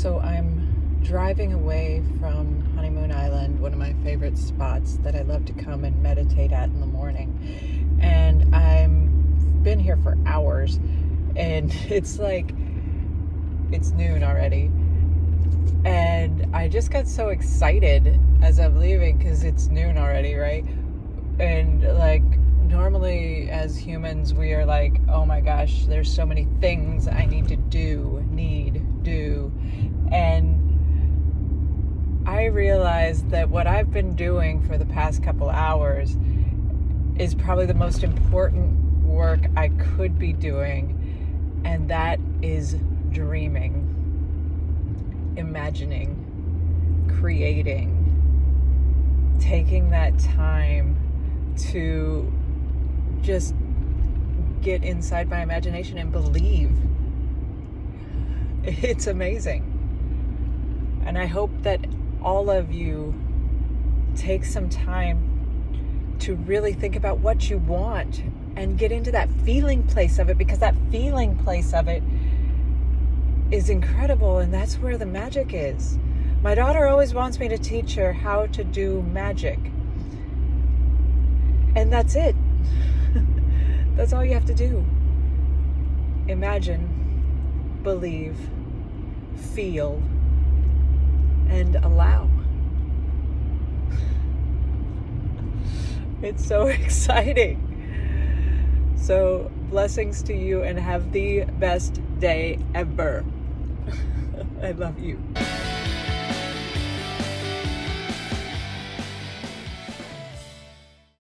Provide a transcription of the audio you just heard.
So I'm driving away from Honeymoon Island, one of my favorite spots that I love to come and meditate at in the morning. And I've been here for hours, and it's noon already. And I just got so excited as I'm leaving because it's noon already, right? And normally as humans, we are like, oh my gosh, there's so many things I need to do. And I realized that what I've been doing for the past couple hours is probably the most important work I could be doing, and that is dreaming, imagining, creating, taking that time to just get inside my imagination and believe. It's amazing. And I hope that all of you take some time to really think about what you want and get into that feeling place of it, because that feeling place of it is incredible, and that's where the magic is. My daughter always wants me to teach her how to do magic. And that's it. That's all you have to do. Imagine, believe, feel, and allow. It's so exciting. So blessings to you, and have the best day ever. I love you.